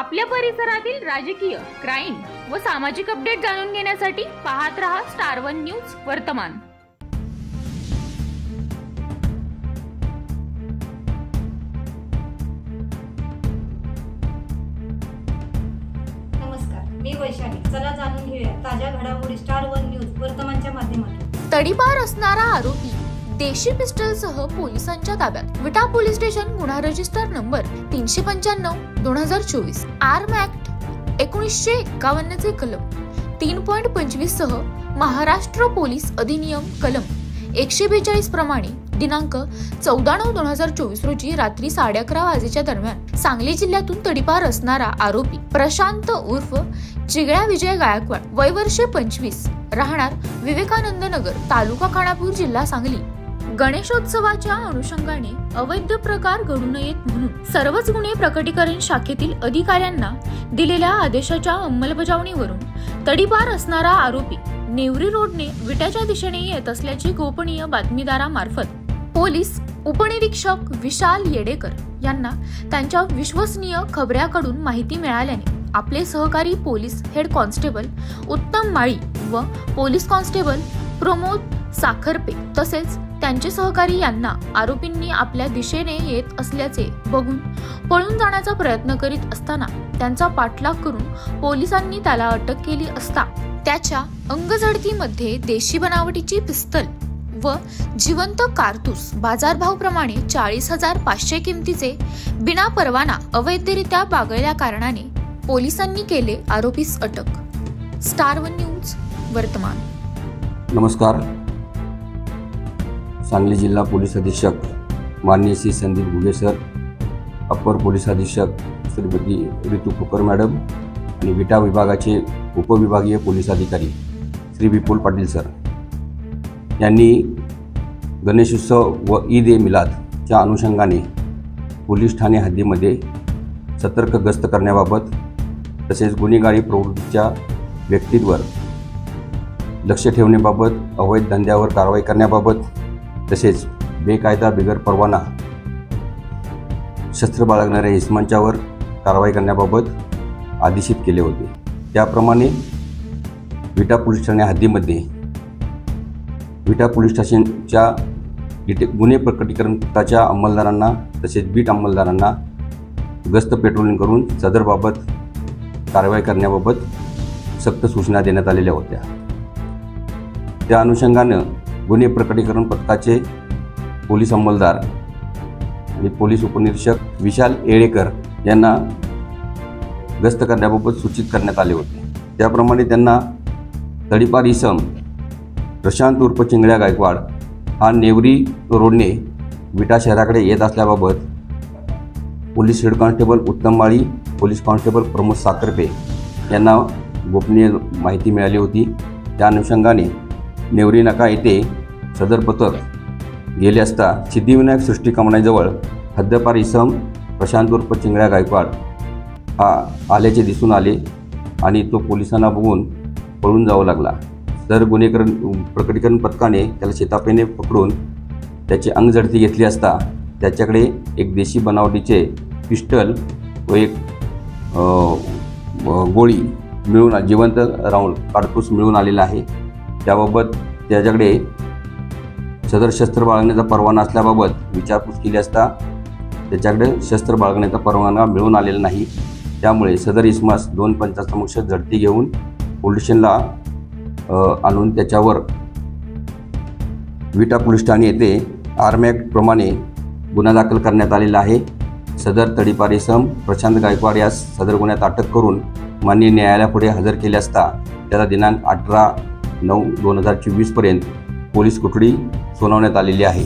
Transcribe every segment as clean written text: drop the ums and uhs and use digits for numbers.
आपल्या परिसरातील राजकीय, क्राईम व सामाजिक अपडेट जाणून घेण्यासाठी पाहत रहा स्टार वन न्यूज वर्तमान। नमस्कार, मी वैशाली। चला जाणून घेऊया ताज्या घडामोडी स्टार वन न्यूज वर्तमानच्या माध्यमातून। तडीपार असणारा आरोपी देशी पिस्टलसह पोलिसांच्या ताब्यात। विटा पोलीस स्टेशन गुन्हा रजिस्टर नंबर 395/2024 आर्म ऍक्ट 1951 चे कलम 3.25 सह महाराष्ट्र पोलीस अधिनियम कलम 142 प्रमाणे दिनांक 14/9/2024 रोजी रात्री 11:30 वाजेच्या दरम्यान सांगली जिल्ह्यातून तडीपार असणारा आरोपी प्रशांत उर्फ चिगळ्या विजय गायकवाड वय वर्ष 25 राहणार विवेकानंद नगर तालुका खानापूर जिल्हा सांगली गणेशोत्सवाच्या अनुषंगाने अवैध प्रकार घडू नयेत म्हणून सर्वच गुन्हे प्रकटीकरण शाखेतील अधिकाऱ्यांना दिलेल्या आदेशाच्या अंमलबजावणीवरून तडीपार असणारा आरोपी नेवरी रोडने विट्याच्या दिशेने येत असल्याची गोपनीय बातमीदारामार्फत पोलीस उपनिरीक्षक विशाल येडेकर यांना त्यांच्या विश्वसनीय खबऱ्याकडून माहिती मिळाल्याने आपले सहकारी पोलीस हेड कॉन्स्टेबल उत्तम माळी व पोलीस कॉन्स्टेबल प्रमोद साखरपे तसेच त्यांचे सहकारी यांना आरोपींनी आपल्या दिशेने येत असल्याचे बघून पळून जाण्याचा प्रयत्न करीत असताना त्यांचा पाठलाग करून पोलिसांनी त्याला अटक केली असता त्याच्या अंगझडतीमध्ये देशी बनावटीची पिस्तल व जिवंत कारतूस बाजारभावाप्रमाणे 40,500 किमतीचे बिना परवाना अवैधरित्या बागळल्या कारणाने पोलिसांनी केले आरोपीस अटक। स्टार वन न्यूज वर्तमान। नमस्कार। सांगली जिल्हा पोलीस अधीक्षक माननीय Shri Sandeep Ghuge sir, upper police अधीक्षक श्रीमती ऋतू कुकर मॅडम आणि विटा विभागाचे उपविभागीय पोलीस अधिकारी श्री विपुल पाटील सर यांनी गणेशोत्सव व ईद ए मिलादच्या अनुषंगाने पोलीस ठाणे हद्दीमध्ये सतर्क गस्त करण्याबाबत तसेच गुन्हेगारी प्रवृत्तीच्या व्यक्तींवर लक्ष ठेवण्याबाबत, अवैध धंद्यावर कारवाई करण्याबाबत तसेच बेकायदा बिगर परवाना शस्त्र बाळगणाऱ्या इसमांच्यावर कारवाई करण्याबाबत आदेशित केले होते। त्याप्रमाणे विटा पोलीस ठाणे हद्दीमध्ये विटा पोलीस स्टेशनच्या गुन्हे प्रकटीकरण पथकाच्या अंमलदारांना तसेच बीट अंमलदारांना गस्त पेट्रोलिंग करून सदरबाबत कारवाई करण्याबाबत सक्त सूचना देण्यात आलेल्या होत्या। त्या अनुषंगानं गुन्हे प्रकटीकरण पथकाचे पोलीस अंमलदार आणि पोलीस उपनिरीक्षक विशाल येडेकर यांना गस्त करण्याबाबत सूचित करण्यात आले होते। त्याप्रमाणे त्यांना तडीपार इसम प्रशांत उर्फ चिंगळ्या गायकवाड हा नेवरी रोडने विटा शहराकडे येत असल्याबाबत पोलीस हेड कॉन्स्टेबल उत्तम माळी, पोलीस कॉन्स्टेबल प्रमोद साखरपे यांना गोपनीय माहिती मिळाली होती। त्या अनुषंगाने नेवरी नाका येथे सदर पथक गेले असता सिद्धिविनायक सृष्टी कमानीजवळ हद्दपार इसम प्रशांत उर्फ चिंगळ्या गायकवाड हा आल्याचे दिसून आले आणि तो पोलिसांना बघून पळून जाऊ लागला। तर प्रकटीकरण पथकाने त्याला शेतापेने पकडून त्याची अंगझडती घेतली असता त्याच्याकडे एक देशी बनावटीचे पिस्टल व एक गोळी मिळून जिवंत राऊंड कारतूस मिळून आलेला आहे। त्याबाबत त्याच्याकडे सदर शस्त्र बाळगण्याचा परवाना असल्याबाबत विचारपूस केली असता त्याच्याकडे शस्त्र बाळगण्याचा परवाना मिळून आलेला नाही। त्यामुळे सदर इसमास 2 पंचासमक्ष झडती घेऊन पोलीस स्टेशनला आणून त्याच्यावर विटा पोलीस ठाणे येथे आर्म ॲक्ट प्रमाणे गुन्हा दाखल करण्यात आलेला आहे। सदर तडीपार इसम प्रशांत गायकवाड यास सदर गुन्ह्यात अटक करून माननीय न्यायालयापुढे हजर केले असता त्याला दिनांक 18/9/2024 पर्यंत पोलीस कोठडी सुनावण्यात आलेली आहे।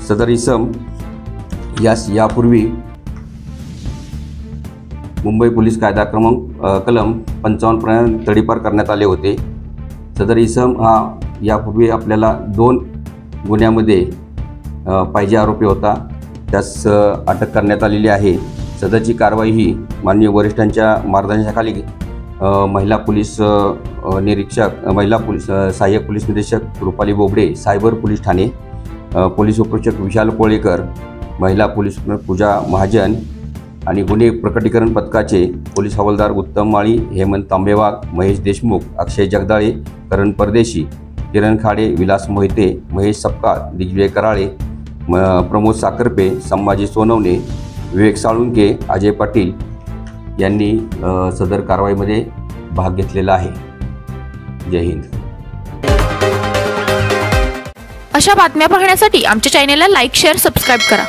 सदर इसम यास यापूर्वी मुंबई पोलीस कायदा कलम 55 प्रमाणे तडीपार करण्यात आले होते। सदर इसम हा यापूर्वी आपल्याला 2 गुन्ह्यामध्ये पाहिजे आरोपी होता, त्यास अटक करण्यात आलेली आहे। सदरची कारवाई ही माननीय वरिष्ठांच्या मार्गदर्शनाखाली महिला पोलीस सहाय्यक पोलीस निरीक्षक रुपाली बोबडे, सायबर पोलीस ठाणे, पोलीस उपरीक्षक विशाल कोळेकर, महिला पोलीस पूजा महाजन आणि गुन्हे प्रकटीकरण पथकाचे पोलीस हवालदार उत्तम माळी, हेमंत तांबेवाघ, महेश देशमुख, अक्षय जगदाळे, करण परदेशी, किरण खाडे, विलास मोहिते, महेश सपकाळ, दिग्विजय कराळे, प्रमोद साखरपे, संभाजी सोनवणे, विवेक साळुंके, अजय पाटील यांनी सदर कारवाईमध्ये भाग घेतलेला आहे. जय हिंद. अशा बातम्या पाहण्यासाठी आमच्या चॅनेलला लाईक, शेअर, सबस्क्राईब करा.